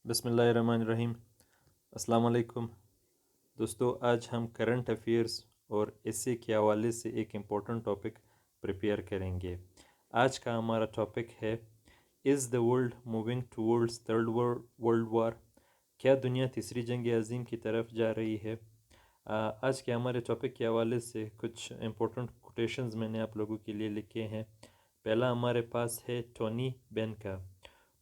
بسم اللہ الرحمن الرحیم۔ السلام علیکم دوستو، آج ہم کرنٹ افیئرس اور ایسے کے حوالے سے ایک امپورٹنٹ ٹاپک پریپیئر کریں گے۔ آج کا ہمارا ٹاپک ہے is the world moving towards third world war? کیا دنیا تیسری جنگ عظیم کی طرف جا رہی ہے؟ آج کے ہمارے ٹاپک کے حوالے سے کچھ امپورٹنٹ کوٹیشنز میں نے آپ لوگوں کے لیے لکھے ہیں۔ پہلا ہمارے پاس ہے ٹونی بین کا،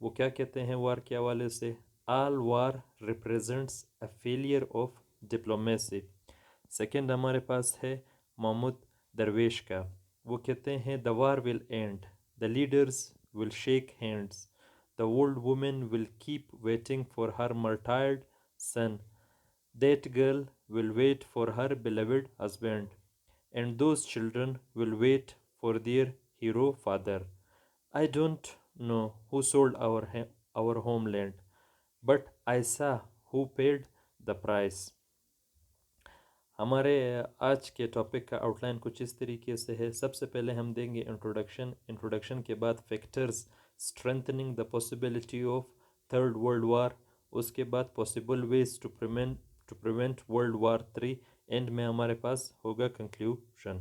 وہ کیا کہتے ہیں وار کے حوالے سے؟ All war represents a failure of diplomacy. Second ہمارے پاس ہے محمود درویش کا، وہ کہتے ہیں the war will end, the leaders will shake hands, the old woman will keep waiting for her martyred son, that girl will wait for her beloved husband, and those children will wait for their hero father. I don't know who sold our homeland, but I saw who paid the price. ہمارے آج کے topic کا out line کچھ اس طریقے سے ہے۔ سب سے پہلے ہم دیں گے انٹروڈکشن کے بعد factors strengthening the possibility of third world war, اس کے بعد possible ways to prevent world war 3، end میں ہمارے پاس ہوگا کنکلیوژن۔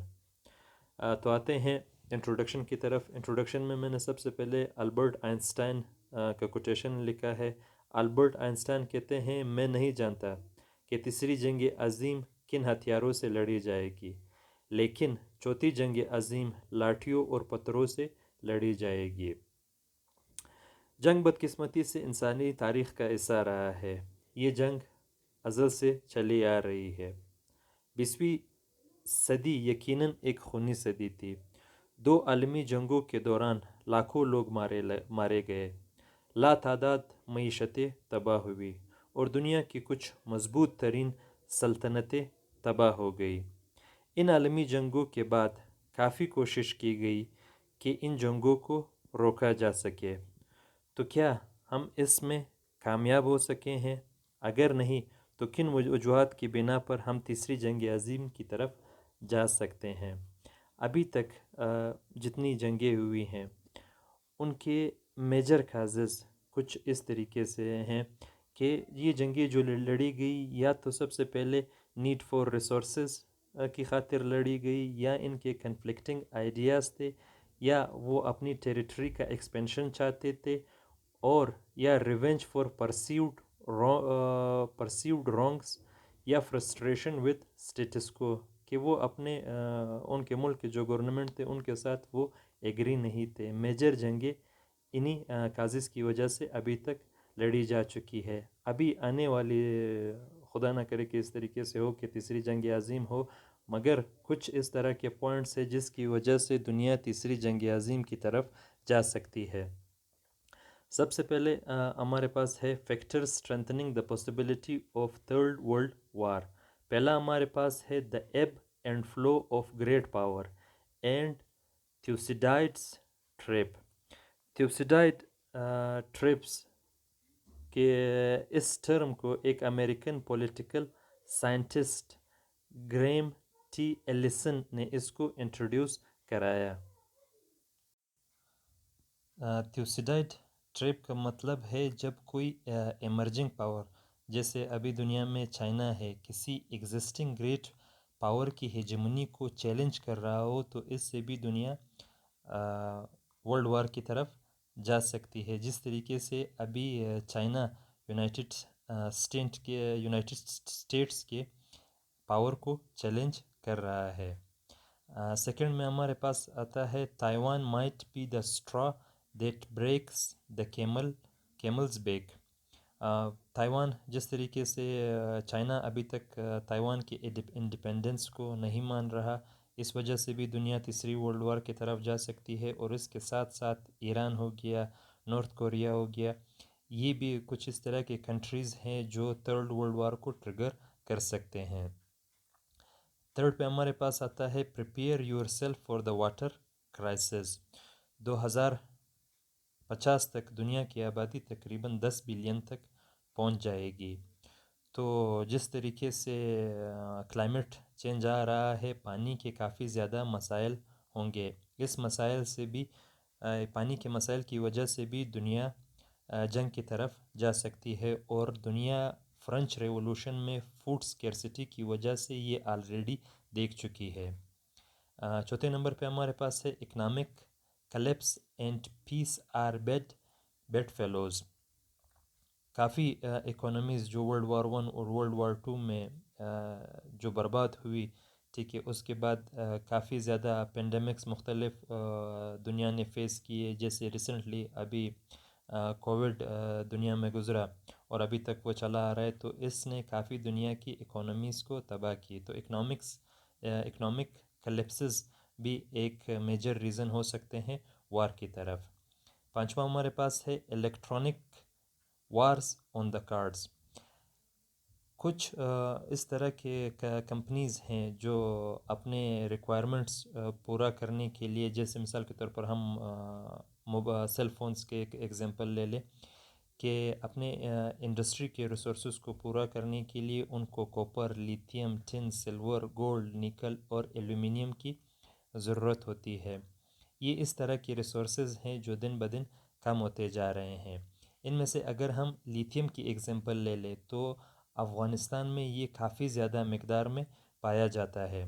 تو آتے ہیں انٹروڈکشن کی طرف۔ انٹروڈکشن میں نے سب سے پہلے البرٹ آئنسٹائن کا کوٹیشن لکھا ہے۔ البرٹ آئنسٹائن کہتے ہیں میں نہیں جانتا کہ تیسری جنگ عظیم کن ہتھیاروں سے لڑی جائے گی، لیکن چوتھی جنگ عظیم لاٹھیوں اور پتھروں سے لڑی جائے گی۔ جنگ بدقسمتی سے انسانی تاریخ کا حصہ رہا ہے، یہ جنگ ازل سے چلی آ رہی ہے۔ 20ویں صدی یقیناً ایک خونی صدی تھی۔ دو عالمی جنگوں کے دوران لاکھوں لوگ مارے گئے، لاتعداد معیشتیں تباہ ہوئی، اور دنیا کی کچھ مضبوط ترین سلطنتیں تباہ ہو گئی۔ ان عالمی جنگوں کے بعد کافی کوشش کی گئی کہ ان جنگوں کو روکا جا سکے، تو کیا ہم اس میں کامیاب ہو سکے ہیں؟ اگر نہیں تو کن وجوہات کی بنا پر ہم تیسری جنگ عظیم کی طرف جا سکتے ہیں؟ ابھی تک جتنی جنگیں ہوئی ہیں ان کے میجر کازز کچھ اس طریقے سے ہیں کہ یہ جنگیں جو لڑی گئی یا تو سب سے پہلے نیڈ فار ریسورسز کی خاطر لڑی گئی، یا ان کے کنفلکٹنگ آئیڈیاز تھے، یا وہ اپنی ٹیریٹری کا ایکسپینشن چاہتے تھے، اور یا ریونج فار پرسیوڈ رانگس، یا فرسٹریشن وتھ اسٹیٹس کو، کہ وہ اپنے ان کے ملک کے جو گورنمنٹ تھے ان کے ساتھ وہ ایگری نہیں تھے۔ میجر جنگیں انہی کازز کی وجہ سے ابھی تک لڑی جا چکی ہے۔ ابھی آنے والی خدا نہ کرے کہ اس طریقے سے ہو کہ تیسری جنگ عظیم ہو، مگر کچھ اس طرح کے پوائنٹس ہیں جس کی وجہ سے دنیا تیسری جنگ عظیم کی طرف جا سکتی ہے۔ سب سے پہلے ہمارے پاس ہے factor strengthening the possibility of third world war. پہلا ہمارے پاس ہے the ebb and flow of great power and Thucydides trap. Thucydides traps کے اس ٹرم کو ایک American political scientist Graham T Allison نے اس کو انٹروڈیوس کرایا۔ تھیوسیڈائڈ ٹریپ کا مطلب ہے جب کوئی ایمرجنگ پاور، جیسے ابھی دنیا میں چائنا ہے، کسی ایگزسٹنگ گریٹ پاور کی ہیجمنی کو چیلنج کر رہا ہو، تو اس سے بھی دنیا ورلڈ وار کی طرف جا سکتی ہے۔ جس طریقے سے ابھی چائنا یونائٹڈ اسٹیٹس کے پاور کو چیلنج کر رہا ہے۔ سیکنڈ میں ہمارے پاس آتا ہے Taiwan might be the straw that breaks the camel's back. Taiwan جس طریقے سے چائنا ابھی تک تائیوان کی انڈیپینڈنس کو نہیں مان رہا، اس وجہ سے بھی دنیا تیسری ورلڈ وار کی طرف جا سکتی ہے، اور اس کے ساتھ ساتھ ایران ہو گیا، نارتھ کوریا ہو گیا، یہ بھی کچھ اس طرح کے کنٹریز ہیں جو تھرڈ ورلڈ وار کو ٹریگر کر سکتے ہیں۔ تھرڈ پہ ہمارے پاس آتا ہے prepare your self for the water crisis. 2050 تک دنیا کی آبادی تقریباً 10 بلین تک پہنچ جائے گی۔ تو جس طریقے سے کلائمیٹ چینج آ رہا ہے، پانی کے کافی زیادہ مسائل ہوں گے۔ اس مسائل سے بھی، پانی کے مسائل کی وجہ سے بھی دنیا جنگ کی طرف جا سکتی ہے، اور دنیا فرنچ ریولوشن میں فوڈ سکیرسٹی کی وجہ سے یہ آلریڈی دیکھ چکی ہے۔ چوتھے نمبر پہ ہمارے پاس ہے economic collapse and peace are bed fellows. کافی اکانومیز جو ورلڈ وار ون اور ورلڈ وار ٹو میں جو برباد ہوئی، ٹھیک ہے، اس کے بعد کافی زیادہ پینڈیمکس مختلف دنیا نے فیس کیے، جیسے ریسنٹلی ابھی کووڈ دنیا میں گزرا اور ابھی تک وہ چلا آ رہا ہے، تو اس نے کافی دنیا کی اکانومیز کو تباہ کی۔ تو اکنامک کلیپسز بھی ایک میجر ریزن ہو سکتے ہیں وار کی طرف۔ پانچواں ہمارے پاس ہے الیکٹرانک وارز آن دا کارڈز۔ کچھ اس طرح کے کمپنیز ہیں جو اپنے ریکوائرمنٹس پورا کرنے کے لیے، جیسے مثال کے طور پر ہم سیل فونز کے ایک ایگزامپل لے لیں، کہ اپنے انڈسٹری کے ریسورسز کو پورا کرنے کے لیے ان کو copper, lithium, tin, silver, gold, nickel اور ایلومینیم کی ضرورت ہوتی ہے۔ یہ اس طرح کی ریسورسز ہیں جو دن بدن کم ہوتے جا رہے ہیں۔ ان میں سے اگر ہم لیتھیم کی ایگزامپل لے لیں تو افغانستان میں یہ کافی زیادہ مقدار میں پایا جاتا ہے۔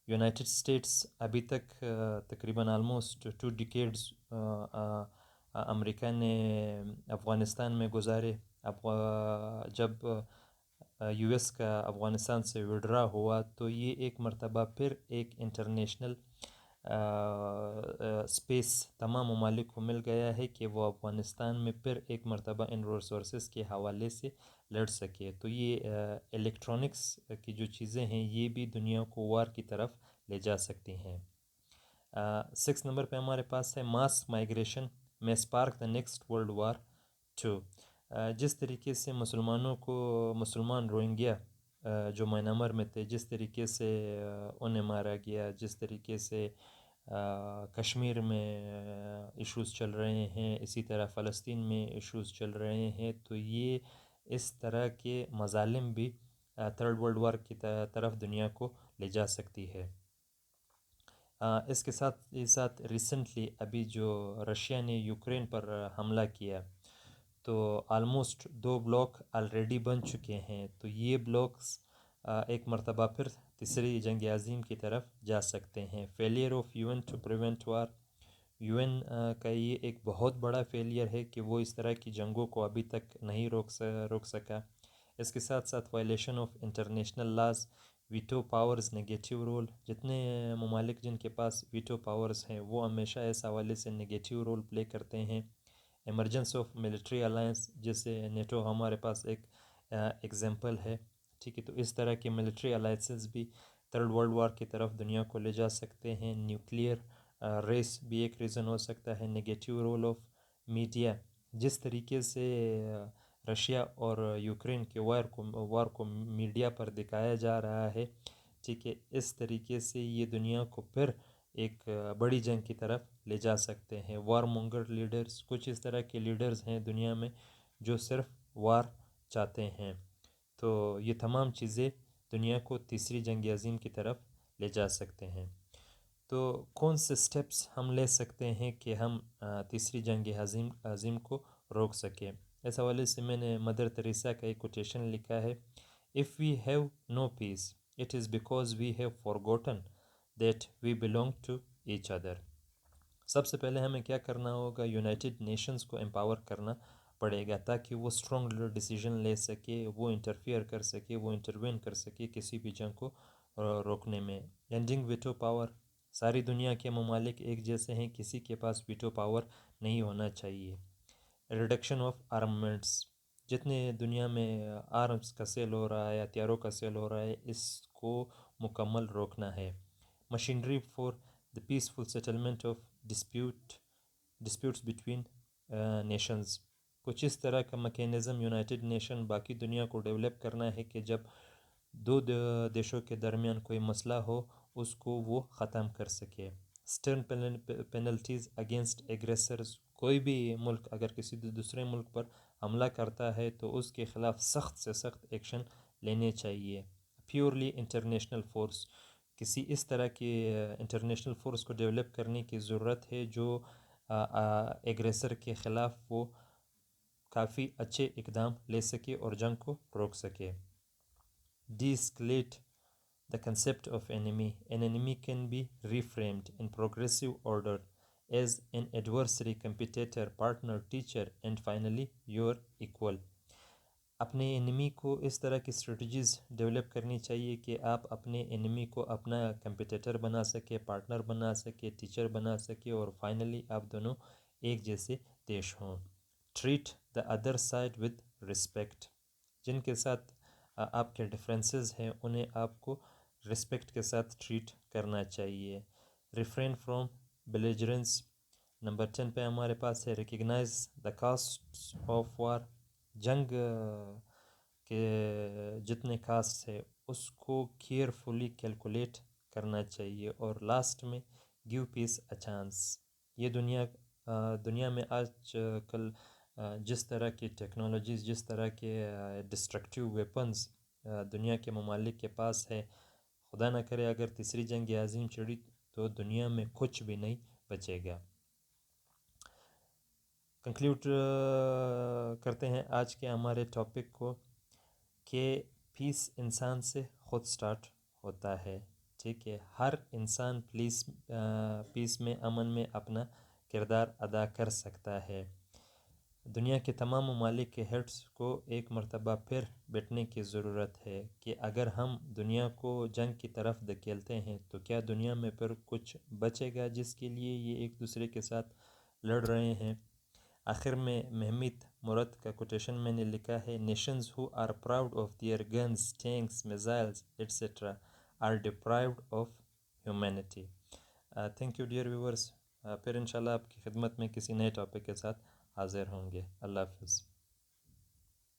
یونائٹڈ اسٹیٹس ابھی تک تقریباً آلموسٹ 2 ڈیکیڈز امریکہ نے افغانستان میں گزارے۔ جب یو ایس کا افغانستان سے وڈرا ہوا تو یہ ایک مرتبہ پھر ایک انٹرنیشنل اسپیس تمام ممالک کو مل گیا ہے کہ وہ افغانستان میں پھر ایک مرتبہ ان ریسورسز کے حوالے سے لڑ سکے۔ تو یہ الیکٹرانکس کی جو چیزیں ہیں یہ بھی دنیا کو وار کی طرف لے جا سکتی ہیں۔ 6 نمبر پہ ہمارے پاس ہے ماس مائگریشن میں spark the next world war 2۔ جس طریقے سے مسلمان روہنگیا جو میانمار میں تھے، جس طریقے سے انہیں مارا گیا، جس طریقے سے کشمیر میں ایشوز چل رہے ہیں، اسی طرح فلسطین میں ایشوز چل رہے ہیں، تو یہ اس طرح کے مظالم بھی تھرڈ ورلڈ وار کی طرف دنیا کو لے جا سکتی ہے۔ اس کے ساتھ ریسنٹلی ابھی جو رشیا نے یوکرین پر حملہ کیا، تو آلموسٹ 2 بلاک آلریڈی بن چکے ہیں، تو یہ بلاکس ایک مرتبہ پھر تیسری جنگ عظیم کی طرف جا سکتے ہیں۔ Failure of U N to prevent war, U N کا یہ ایک بہت بڑا فیلئر ہے کہ وہ اس طرح کی جنگوں کو ابھی تک نہیں روک سکا۔ اس کے ساتھ ساتھ violation of international laws, veto powers negative role, جتنے ممالک جن کے پاس ویٹو پاورز ہیں وہ ہمیشہ اس حوالے سے نگیٹیو رول پلے کرتے ہیں۔ ایمرجنس آف ملٹری الائنس، جیسے نیٹو ہمارے پاس ایک ایگزامپل ہے، ٹھیک ہے، تو اس طرح کے ملٹری الائنسز بھی تھرڈ ورلڈ وار کی طرف دنیا کو لے جا سکتے ہیں۔ نیوکلیئر ریس بھی ایک ریزن ہو سکتا ہے۔ نگیٹیو رول آف میڈیا، جس طریقے سے رشیا اور یوکرین کے وار کو میڈیا پر دکھایا جا رہا ہے، ٹھیک ہے، اس طریقے سے یہ دنیا کو پھر ایک بڑی جنگ کی طرف لے جا سکتے ہیں۔ وار مونگر لیڈرز، کچھ اس طرح کے لیڈرز ہیں دنیا میں جو صرف وار چاہتے ہیں۔ تو یہ تمام چیزیں دنیا کو تیسری جنگ عظیم کی طرف لے جا سکتے ہیں۔ تو کون سے سٹیپس ہم لے سکتے ہیں کہ ہم تیسری جنگ عظیم کو روک سکیں؟ اس حوالے سے میں نے مدر تریسا کا ایک کوٹیشن لکھا ہے: "If we have no peace, it is because we have forgotten that we belong to each other." سب سے پہلے ہمیں کیا کرنا ہوگا؟ یونائٹڈ نیشنز کو امپاور کرنا پڑے گا تاکہ وہ اسٹرانگ ڈیسیجن لے سکے، وہ انٹرفیئر کر سکے، وہ انٹروین کر سکے کسی بھی جنگ کو روکنے میں۔ اینڈنگ ویٹو پاور، ساری دنیا کے ممالک ایک جیسے ہیں، کسی کے پاس ویٹو پاور نہیں ہونا چاہیے۔ ریڈکشن آف آرممنٹس، جتنے دنیا میں آرمز کا سیل ہو رہا ہے، ہتھیاروں کا سیل ہو رہا ہے، اس کو مکمل روکنا ہے۔ Machinery for the peaceful settlement of disputes between nations، کچھ اس طرح کا میکینزم یونائٹڈ نیشن باقی دنیا کو ڈیولپ کرنا ہے کہ جب دو دیشوں کے درمیان کوئی مسئلہ ہو اس کو وہ ختم کر سکے۔ سٹرن پینلٹیز اگینسٹ ایگریسرز، کوئی بھی ملک اگر کسی دوسرے ملک پر حملہ کرتا ہے تو اس کے خلاف سخت سے سخت ایکشن لینے چاہیے۔ پیورلی انٹرنیشنل فورس، کسی اس طرح کی انٹرنیشنل فورس کو ڈیولپ کرنے کی ضرورت ہے جو ایگریسر کے خلاف وہ کافی اچھے اقدام لے سکے اور جنگ کو روک سکے. De-escalate the concept of enemy. An enemy can be reframed in progressive order as an adversary, competitor, partner, teacher, and finally your equal. اپنے انیمی کو اس طرح کی اسٹریٹجیز ڈیولپ کرنی چاہیے کہ آپ اپنے انیمی کو اپنا کمپیٹیٹر بنا سکے، پارٹنر بنا سکے، ٹیچر بنا سکے، اور فائنلی آپ دونوں ایک جیسے پیش ہوں. Treat the other side with respect. جن کے ساتھ آپ کے ڈفرینسز ہیں انہیں آپ کو رسپیکٹ کے ساتھ ٹریٹ کرنا چاہیے. Refrain from بیلیجرنس. نمبر 10 پہ ہمارے پاس ہے recognise the cost of war. جنگ کے جتنے کاسٹ ہے اس کو کیئرفلی کیلکولیٹ کرنا چاہیے. اور لاسٹ میں گیو پیس اے چانس. یہ دنیا میں آج کل جس طرح کی ٹیکنالوجیز، جس طرح کے ڈسٹرکٹیو ویپنز دنیا کے ممالک کے پاس ہے، خدا نہ کرے اگر تیسری جنگ عظیم چھڑی تو دنیا میں کچھ بھی نہیں بچے گا. کنکلیوڈ کرتے ہیں آج کے ہمارے ٹاپک کو کہ پیس انسان سے خود سٹارٹ ہوتا ہے. ٹھیک ہے، ہر انسان پیس میں، امن میں اپنا کردار ادا کر سکتا ہے. دنیا کے تمام ممالک کے ہیڈز کو ایک مرتبہ پھر بیٹھنے کی ضرورت ہے کہ اگر ہم دنیا کو جنگ کی طرف دھکیلتے ہیں تو کیا دنیا میں پھر کچھ بچے گا جس کے لیے یہ ایک دوسرے کے ساتھ لڑ رہے ہیں. آخر میں محمد مراد کا کوٹیشن میں نے لکھا ہے: nations who are proud of their guns, tanks, missiles etcetera are deprived of humanity. Thank you dear viewers. پھر انشاءاللہ آپ کی خدمت میں کسی نئے ٹاپک کے ساتھ حاضر ہوں گے. اللہ حافظ.